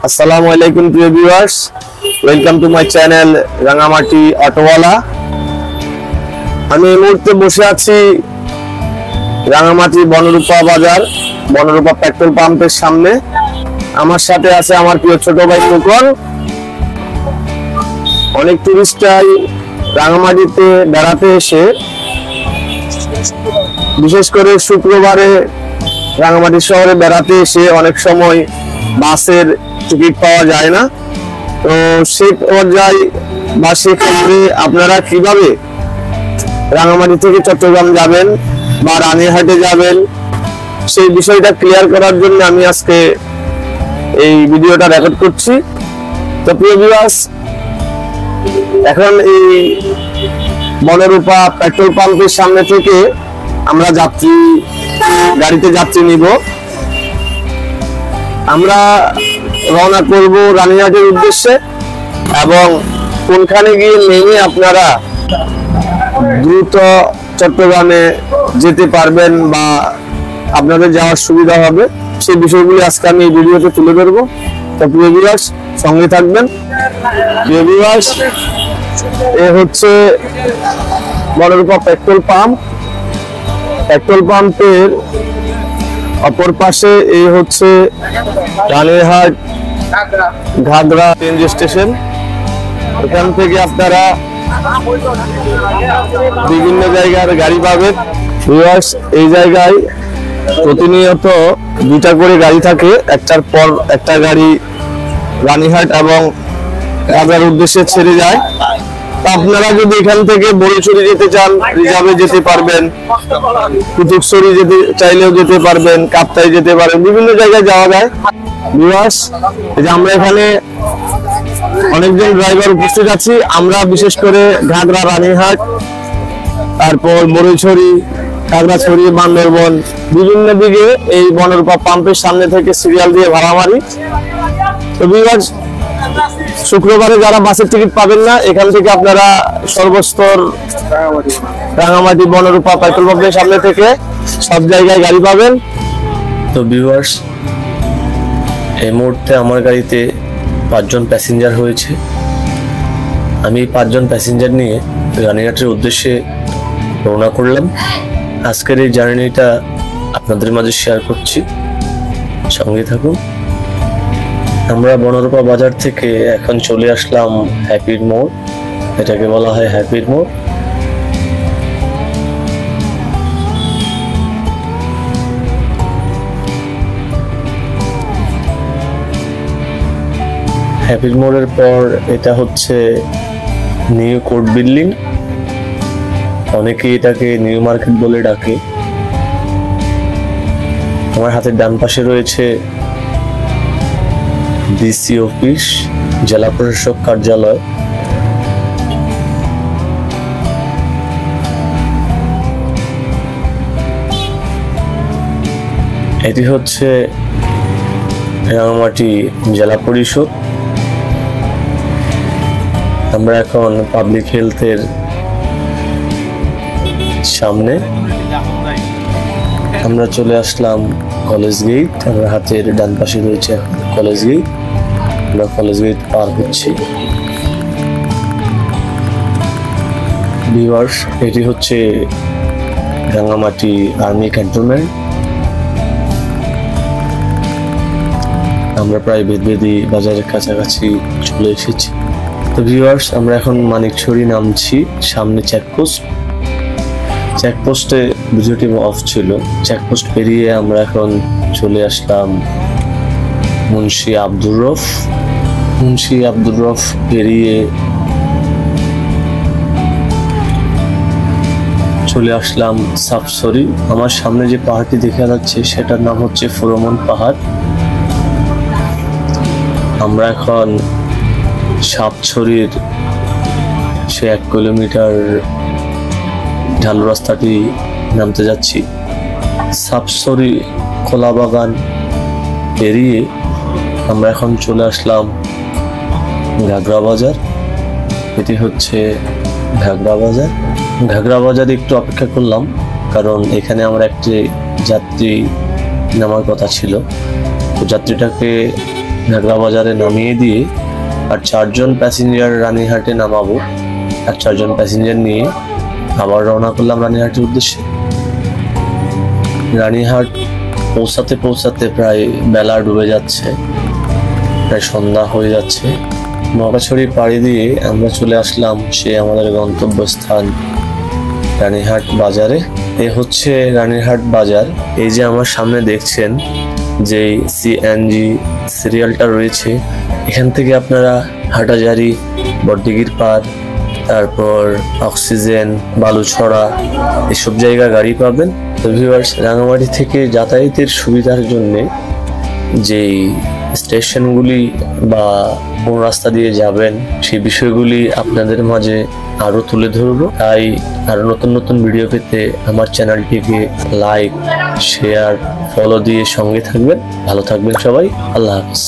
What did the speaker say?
আসসালামু আলাইকুম প্রিয় viewers, welcome to my channel Rangamati অটোওয়ালা। আমি এই মুহূর্তে বসে আছি রাঙামাটি বনরূপা বাজার, বনরূপা পেট্রোল পাম্পের সামনে। আমার সাথে আছে আমার প্রিয় ছোট ভাই মুকন। অনেক টুরিস্টরাই রাঙামাটিতে বেড়াতে এসে, বিশেষ করে শুক্রবারে রাঙামাটি শহরে বেড়াতে এসে অনেক সময় বাসের টিকিট পাওয়া যায় না। তো সেই পর্যায়ে বা সেক্ষেত্রে আপনারা কিভাবে রাঙামাটি থেকে চট্টগ্রাম যাবেন বা রানীহাটে যাবেন, সেই বিষয়টা ক্লিয়ার করার জন্য আমি আজকে এই ভিডিওটা রেকর্ড করছি। তো প্রিয় ভিউয়ার্স, এখন এই বনরূপা পেট্রোল পাম্পের সামনে থেকে আমরা গাড়িতে যাত্রী নিব। আমরা রওনা করব রানীহাটের উদ্দেশ্যে, এবং কোনখানে গিয়ে নেমে আপনারা দ্রুত চট্টগ্রামে যেতে পারবেন বা আপনাদের যাওয়ার সুবিধা হবে, সেই বিষয়গুলি আজকে আমি এই ভিডিওতে তুলে ধরবো। তো প্রিয় ভিউয়ার্স, সঙ্গে থাকবেন। প্রিয় ভিউয়ার্স, এ হচ্ছে বনরূপা পেট্রোল পাম্প। পেট্রোল পাম্পের অপর পাশে এই হচ্ছে রানীহাট ঘাগড়া ট্রেন স্টেশন। এখান থেকে আপনারা বিভিন্ন জায়গার গাড়ি পাবেন। ভিউয়ার্স, এই জায়গায় প্রতিনিয়ত দুটা করে গাড়ি থাকে, একটার পর একটা গাড়ি রানীহাট এবং ঘাগড়ার উদ্দেশ্যে ছেড়ে যায়। আপনারা যদি এখান থেকে বড়িছড়ি যেতে চান, রিজার্ভে যেতে পারবেন, কুতুবছড়ি যেতে চাইলেও যেতে পারবেন, কাপ্তাই যেতে পারেন, বিভিন্ন জায়গায় যাওয়া যায়। ভিউয়ার্স, এই যে আমরা এখানে অনেকজন ড্রাইভার উপস্থিত আছি। আমরা বিশেষ করে ঘাগড়া, রানীহাট, তারপর বড়িছড়ি, খাগড়াছড়ি, বান্দরবন, বিভিন্ন দিকে এই বনরূপা পাম্পের সামনে থেকে সিরিয়াল দিয়ে ভাড়া মারি। তো ভিউয়ার্স, শুক্রবারে যারা বাসের টিকিট পাবেন না, এখান থেকে আপনারা সর্বস্তর রাঙামাটি বনরূপা পেট্রোল পাম্পের সামনে থেকে সব জায়গায় গাড়ি পাবেন। তো ভিউয়ার্স, এই মুহূর্তে আমার গাড়িতে 5 জন প্যাসেঞ্জার হয়েছে। আমি 5 জন প্যাসেঞ্জার নিয়ে রানীহাটের উদ্দেশ্যে রওনা করলাম। আজকের এই জার্নিটা আপনাদের মাঝে শেয়ার করছি, সঙ্গে থাকুন। আমরা বনরূপা বাজার থেকে এখন চলে আসলাম হ্যাপির মোড়। এটাকে বলা হয় হ্যাপির মোড়। হ্যাপির মোড়ের পর এটা হচ্ছে নিউ কোর্ট বিল্ডিং, অনেকেই এটাকে নিউ মার্কেট বলে ডাকে। আমার হাতের ডান পাশে রয়েছে ডিসি অফিস, জেলা প্রশাসক কার্যালয়। এটি হচ্ছে রাঙামাটি জেলা পরিষদ। আমরা এখন পাবলিক হেলথের সামনে। আমরা চলে আসলাম কলেজ গেট। আমার হাতের ডান পাশে রয়েছে কলেজ গেট। আমরা কলেজ গেট পার হচ্ছি। ভিউয়ার্স, এটি হচ্ছে রাঙামাটি আর্মি ক্যান্টনমেন্ট। আমরা প্রায় বেদবেদি বাজারের কাছাকাছি চলে এসেছি। তো ভিউয়ার্স, আমরা এখন মানিকছড়ি নামছি। সামনে চেকপোস্টে ভিডিওটি অফ ছিল। চেকপোস্ট পেরিয়ে আমরা এখন চলে আসলাম মুন্সি আব্দুর রফ পেরিয়ে চলে আসলাম সাপসরি। আমার সামনে যে পাহাড়টি দেখা যাচ্ছে সেটার নাম হচ্ছে ফুরমন পাহাড়। আমরা এখন সাপছড়ির সে 1 কিলোমিটার ঢালু রাস্তাটি নামতে যাচ্ছি। সাপছড়ি খোলা বাগান পেরিয়ে আমরা এখন চলে আসলাম ঘাগড়া বাজার। এটি হচ্ছে ঘাগড়া বাজার। একটু অপেক্ষা করলাম, কারণ এখানে আমার একটি যাত্রী নামার কথা ছিল। তো যাত্রীটাকে ঝাগড়া বাজারে নামিয়ে দিয়ে আর 4 জন প্যাসেঞ্জার রানীহাটে নামাবো। আর 4 জন প্যাসেঞ্জার নিয়ে আবার রওনা করলাম রানীহাটের উদ্দেশ্যে। রানীহাট পৌঁছাতে পৌঁছাতে প্রায় বেলা ডুবে যাচ্ছে, প্রায় সন্ধ্যা হয়ে যাচ্ছে। মহাকাছড়ি পাড়ি দিয়ে আমরা চলে আসলাম সে আমাদের গন্তব্যস্থান রানীহাট বাজারে। এ হচ্ছে রানীহাট বাজার। এই যে আমার সামনে দেখছেন যে সিএনজি সিরিয়ালটা রয়েছে, এখান থেকে আপনারা হাটাজারি, বড়দিঘির পাড়, তারপর অক্সিজেন, বালুছড়া এসব জায়গা গাড়ি পাবেন। তো ভিউয়ার্স, রাঙামাটি থেকে যাতায়াতের সুবিধার জন্য যেই স্টেশনগুলি বা কোন রাস্তা দিয়ে যাবেন সেই বিষয়গুলি আপনাদের মাঝে আরো তুলে ধরবো। তাই আরো নতুন নতুন ভিডিও পেতে আমার চ্যানেলটিকে লাইক, শেয়ার, ফলো দিয়ে সঙ্গে থাকবেন। ভালো থাকবেন সবাই। আল্লাহ হাফিজ।